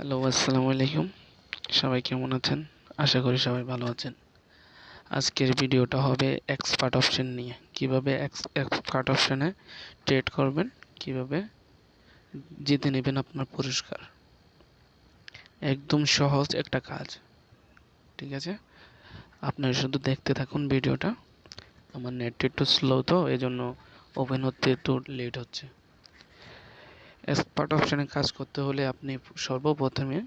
Hello, আসসালামু আলাইকুম। সবাই কেমন আছেন? আশা করি সবাই ভালো আছেন। আজকের ভিডিওটা হবে এক্সপার্ট অপশন নিয়ে। কিভাবে এক্সপার্ট অপশনে ট্রেড করবেন, কিভাবে জিতে নেবেন আপনার পুরস্কার। একদম সহজ একটা কাজ। ঠিক আছে? আপনারা শুধু দেখতে থাকুন ভিডিওটা। আমার নেটটা একটু স্লো তো এজন্য ওপেন হতে একটু লেট হচ্ছে। এক্সপার্ট অপশনে কাজ করতে হলে আপনি সর্বপ্রথমে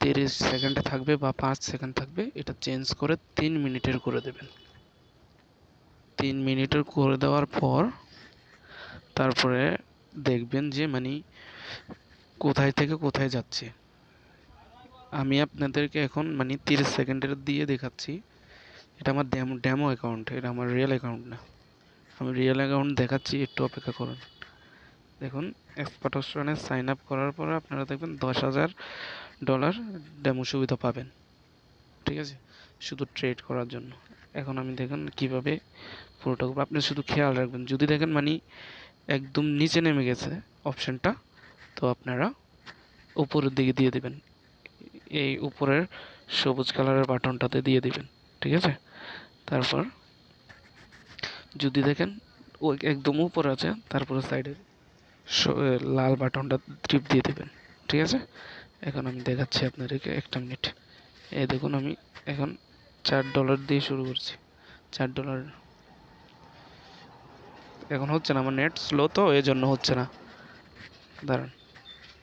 30 সেকেন্ডে থাকবে বা 5 সেকেন্ড থাকবে, এটা চেঞ্জ করে 3 মিনিটের করে দেবেন। 3 মিনিটের করে দেওয়ার পর তারপরে দেখবেন যে কোথায় থেকে কোথায় যাচ্ছে। আমি আপনাদেরকে এখন 30 সেকেন্ডের দিয়ে দেখাচ্ছি। এটা আমার ডেমো অ্যাকাউন্ট, এটা আমার রিয়েল অ্যাকাউন্ট না। আমি রিয়েল অ্যাকাউন্ট দেখাচ্ছি, একটু অপেক্ষা করুন। দেখুন, এক্সপার্ট অপশনে সাইন আপ করার পরে আপনারা দেখবেন $10,000 ডেমো সুবিধা পাবেন। ঠিক আছে, শুধু ট্রেড করার জন্য। এখন আমি দেখুন কিভাবে পুরোটা আপনি শুধু খেয়াল রাখবেন, যদি দেখেন একদম নিচে নেমে গেছে অপশনটা, তো আপনারা উপরের দিকে দিয়ে দিবেন, এই উপরের সবুজ কালারের বাটনটাতে দিয়ে দিবেন। ঠিক আছে, তারপর যদি দেখেন ও একদম উপরে আছে, তারপরে সাইডে লাল বাটনটা টিপ দিয়ে দেবেন। ঠিক আছে, এখন আমি দেখাচ্ছি আপনাদেরকে, একটা মিনিট। এই দেখুন, আমি এখন $4 দিয়ে শুরু করছি। $4 এখন হচ্ছে না, আমার নেট স্লো তো এই জন্য হচ্ছে না। দাঁড়ান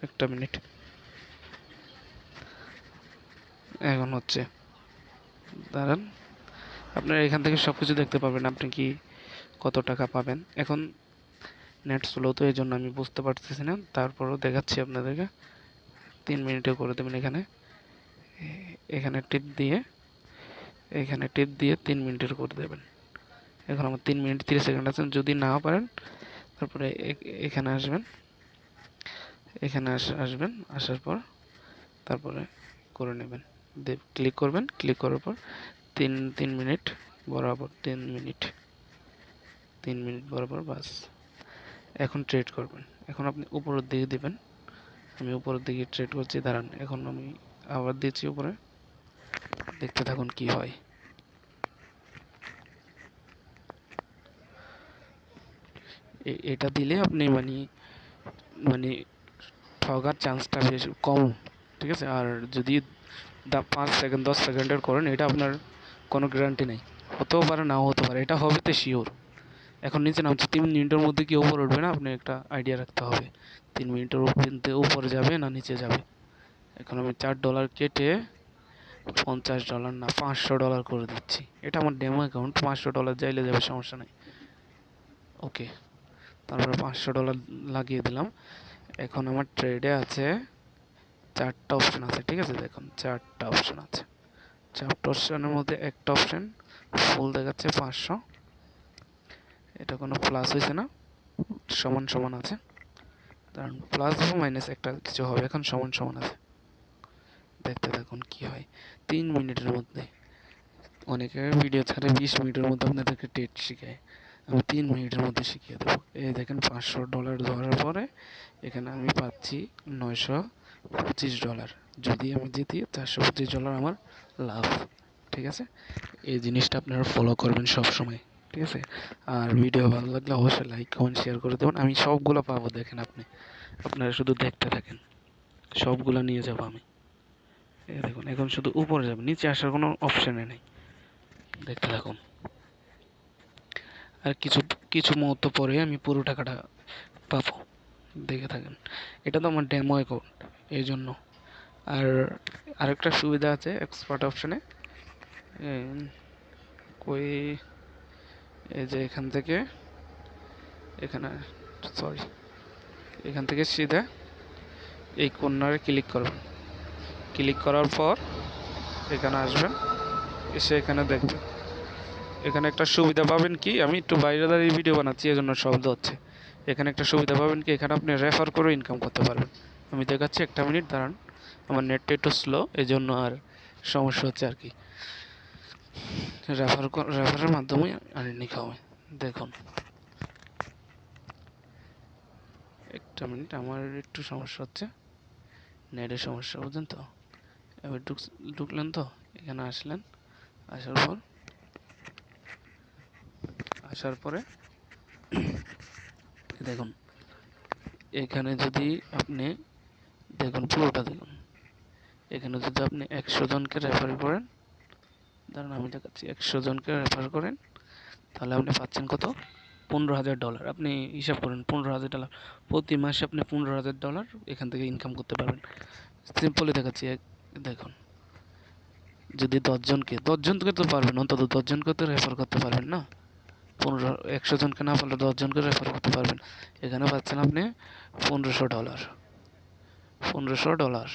একটা মিনিট, এখন হচ্ছে। দাঁড়ান, আপনারা এখান থেকে সব কিছু দেখতে পাবেন, আপনি কি কত টাকা পাবেন। এখন নেট স্লো তো এই জন্য আমি বুঝতে পারতেছি না, তারপরও দেখাচ্ছি আপনাদেরকে। 3 মিনিটে করে দেবেন। এখানে টিপ দিয়ে 3 মিনিটের করে দেবেন। এখন আমার 3 মিনিট 30 সেকেন্ড আছে। যদি না পারেন তারপরে এখানে আসবেন, আসবেন, আসার পর তারপরে করে নেবেন। ক্লিক করবেন, ক্লিক করার পর তিন মিনিট বরাবর, 3 মিনিট বরাবর, বাস। এখন ট্রেড করবেন। এখন আপনি উপরের দিকে দিবেন। আমি উপরের দিকে ট্রেড করছি, দাঁড়ান। এখন আমি আবার দিচ্ছি উপরে, দেখতে থাকুন কি হয়। এটা দিলে আপনি মানে ঠগার চান্সটা বেশ কম। ঠিক আছে, আর যদি 5 সেকেন্ড 10 সেকেন্ডের করেন, এটা আপনার কোনো গ্যারান্টি নেই, হতেও পারে নাও হতে পারে, এটা হবে তো শিওর। এখন নিচে নামছে, 3 মিনিটের মধ্যে কি উপরে উঠবে না, আপনি একটা আইডিয়া রাখতে হবে 3 মিনিটের উপরে যাবে না নিচে যাবে। এখন আমি $4 কেটে $50 না $500 করে দিচ্ছি। এটা আমার ডেমো অ্যাকাউন্ট, $500 যাইলে যাবে, সমস্যা নেই। ওকে, তারপরে $500 লাগিয়ে দিলাম। এখন আমার ট্রেডে আছে 4টা অপশন আছে। ঠিক আছে, দেখুন 4টা অপশন আছে। 4টা অপশনের মধ্যে একটা অপশন ফুল দেখাচ্ছে 500, এটা কোনো প্লাস হয়েছে না, সমান সমান আছে। কারণ প্লাস বা মাইনাস একটা কিছু হবে, এখন সমান সমান আছে। দেখতে থাকুন কি হয় 3 মিনিটের মধ্যে। অনেকে ভিডিও ছাড়ে 20 মিনিটের মধ্যে আপনাদেরকে ট্রেড শিখায়, আমি 3 মিনিটের মধ্যে শিখিয়ে দেবো। এই দেখেন, $500 ধরার পরে এখানে আমি পাচ্ছি $925। যদি আমি জিতি, $425 আমার লাভ। ঠিক আছে, এই জিনিসটা আপনারা ফলো করবেন সব সময়। ঠিক আছে, আর ভিডিও ভালো লাগলে অবশ্যই লাইক কমেন্ট শেয়ার করে দেবেন। আমি সবগুলো পাবো, দেখেন আপনারা শুধু দেখতে থাকেন, সবগুলো নিয়ে যাবো আমি। এই দেখুন, এখন শুধু উপরে যাবে, নিচে আসার কোনো অপশানে নেই। দেখতে থাকুন, আর কিছু কিছু মুহূর্ত পরে আমি পুরো টাকাটা পাবো, দেখে থাকেন। এটা তো আমার ডেমো অ্যাকাউন্ট, এই জন্য। আর আরেকটা সুবিধা আছে এক্সপার্ট অপশানে, কই, এই যে এখানে সরি এখান থেকে সিধা এই কর্নারে ক্লিক করবেন। ক্লিক করার পর এখানে আসবেন, এসে এখানে দেখবেন। এখানে একটা সুবিধা পাবেন কি, আমি একটু বাইরে দাঁড়িয়ে ভিডিও বানাচ্ছি এজন্য শব্দ হচ্ছে। এখানে একটা সুবিধা পাবেন কি, এখানে আপনি রেফার করে ইনকাম করতে পারবেন। আমি দেখাচ্ছি, একটা মিনিট দাঁড়ান, আমার নেটটা একটু স্লো এই জন্য আর সমস্যা হচ্ছে আর কি। রেফারের মাধ্যমে আর্নিং হয়। দেখুন, একটা মিনিট, আমার একটু সমস্যা হচ্ছে। নেটের সমস্যা, বুঝছেন তো? এবার ঢুকলেন তো, এখানে আসলেন, আসার পরে দেখুন এখানে যদি আপনি দেখুন পুরোটা দেখুন, এখানে যদি আপনি 100 জনকে রেফার করেন, ধরুন আমি দেখাচ্ছি, 100 জনকে রেফার করেন, তাহলে আপনি পাচ্ছেন কত? $15,000। আপনি হিসাব করেন $15,000 প্রতি মাসে আপনি $15,000 এখান থেকে ইনকাম করতে পারবেন। সিম্পলি দেখাচ্ছি, দেখুন যদি 10 জনকে তো পারবেন, অন্তত 10 জনকে তো রেফার করতে পারবেন না? 100 জনকে না পারলে 10 জনকে রেফার করতে পারবেন। এখানে পাচ্ছেন আপনি $1500, $1500,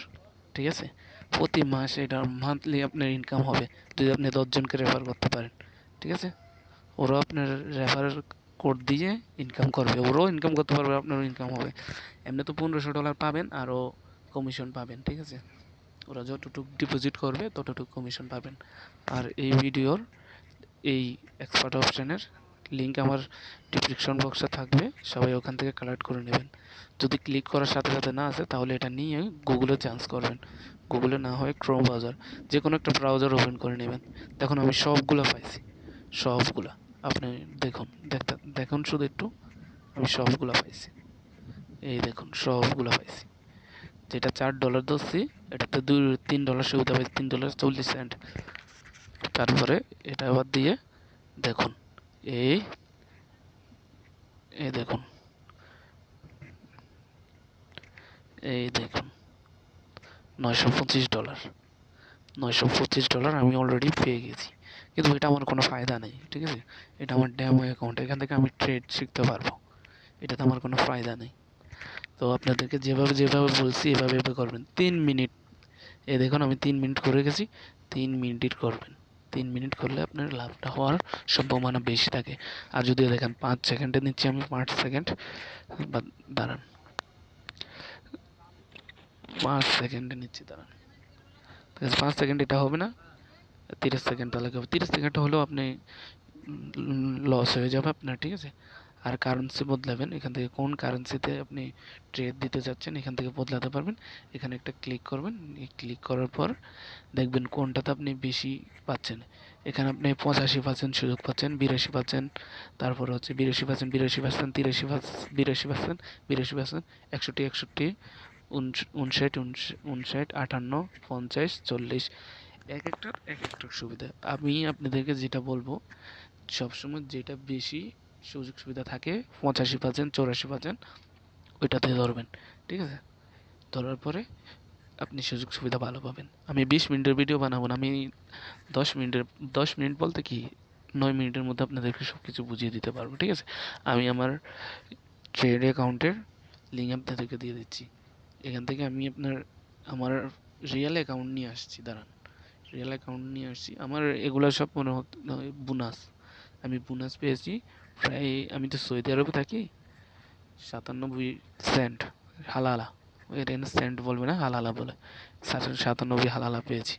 ঠিক আছে? প্রতি মাসে এটা মান্থলি আপনার ইনকাম হবে যদি আপনি 10 জনকে রেফার করতে পারেন, ঠিক আছে? ওরাও আপনার রেফারের কোড দিয়ে ইনকাম করবে, ওরাও ইনকাম করতে পারবে, আপনারও ইনকাম হবে। এমনি তো $1500 পাবেন, আরও কমিশন পাবেন, ঠিক আছে? ওরা যতটুকু ডিপোজিট করবে ততটুকু কমিশন পাবেন। আর এই ভিডিওর এই এক্সপার্ট অপশানের লিঙ্ক আমার ডিসক্রিপশন বক্সে থাকবে, সবাই ওখান থেকে কালেক্ট করে নেবেন। যদি ক্লিক করার সাথে সাথে না আসে তাহলে এটা নিয়ে গুগলে চান্স করবেন, গুগলে না হয় ক্রোম ব্রাউজার, যে কোনো একটা ব্রাউজার ওপেন করে নেবেন। দেখুন আমি সবগুলো পাইছি, সবগুলা আপনি দেখুন, দেখুন শুধু একটু, আমি সবগুলা পাইছি, এই দেখুন সবগুলা পাইছি। যেটা $4 ধরছি এটাতে $3 সুবিধা পাইছি, $3.40। তারপরে এটা আবার দিয়ে দেখুন, এই এই দেখুন, এই দেখুন $925, $925 আমি অলরেডি পেয়ে গেছি। কিন্তু এটা আমার কোনো ফায়দা নেই, ঠিক আছে? এটা আমার ডেমো অ্যাকাউন্ট, এখান থেকে আমি ট্রেড শিখতে পারবো, এটাতে আমার কোনো ফায়দা নেই। তো আপনাদেরকে যেভাবে যেভাবে বলছি এভাবে এভাবে করবেন। 3 মিনিট, এই দেখুন আমি 3 মিনিট করে গেছি, 3 মিনিট করবেন। 3 মিনিট করলে আপনার লাভটা হওয়ার সম্ভাবনা বেশি থাকে। আর যদি দেখেন 5 সেকেন্ডে নিচ্ছি আমি, 5 সেকেন্ড বা দাঁড়ান, 5 সেকেন্ডে নিচ্ছি, দাঁড়ান, ঠিক আছে? 5 সেকেন্ড এটা হবে না, 30 সেকেন্ড তাহলে হবে। 30 সেকেন্ড হলেও আপনি লস হয়ে যাবে আপনার, ঠিক আছে? আর কারেন্সি বদলাবেন, এখান থেকে কোন কারেন্সিতে আপনি ট্রেড দিতে যাচ্ছেন এখান থেকে বদলাতে পারবেন। এখানে একটা ক্লিক করবেন, ক্লিক করার পর দেখবেন কোনটাতে আপনি বেশি পাচ্ছেন। এখানে আপনি 85% সুযোগ পাচ্ছেন, 82%, তারপর হচ্ছে 82%, 82%, 83%, 82%, 61, 61, 59, 59, 58, 50, 40, এক একটার সুবিধা। আমি আপনাদেরকে যেটা বলবো, সবসময় যেটা বেশি সুযোগ সুবিধা থাকে 85%, 84%, ওইটাতে ধরবেন, ঠিক আছে? ধরার পরে আপনি সুযোগ সুবিধা ভালো পাবেন। আমি 20 মিনিটের ভিডিও বানাবো না, আমি 10 মিনিটের, 10 মিনিট বলতে কি 9 মিনিটের মধ্যে আপনাদেরকে সব কিছু বুঝিয়ে দিতে পারবো, ঠিক আছে? আমি আমার ট্রেড অ্যাকাউন্টের লিঙ্ক আপনাদেরকে দিয়ে দিচ্ছি। এখান থেকে আমি আমার রিয়েল অ্যাকাউন্ট নিয়ে আসছি, দাঁড়ান, রিয়েল অ্যাকাউন্ট নিয়ে আসছি। আমার এগুলো সব মনে হতো বোনাস, আমি বোনাস পেয়েছি প্রায়, আমি তো সৌদি আরবে থাকি, 97 সেন্ট হালালা, এটা সেন্ট বলবে না, হালালা বলে, 97 হালালা পেয়েছি,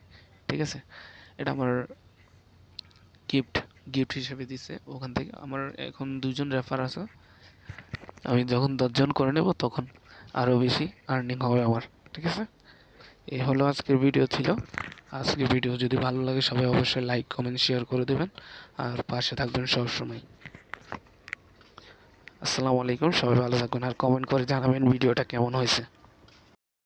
ঠিক আছে? এটা আমার গিফট, গিফট হিসেবে দিছে ওখান থেকে। আমার এখন 2 জন রেফার আছে, আমি যখন 10 জন করে নেব তখন আরও বেশি আর্নিং হবে আমার, ঠিক আছে? এই হলো আজকের ভিডিও ছিল। আজকের ভিডিও যদি ভালো লাগে সবাই অবশ্যই লাইক, কমেন্ট, শেয়ার করে দেবেন, আর পাশে থাকবেন সবসময়। আসসালামু আলাইকুম, সবাই ভালো থাকবেন, আর কমেন্ট করে জানাবেন ভিডিওটা কেমন হয়েছে।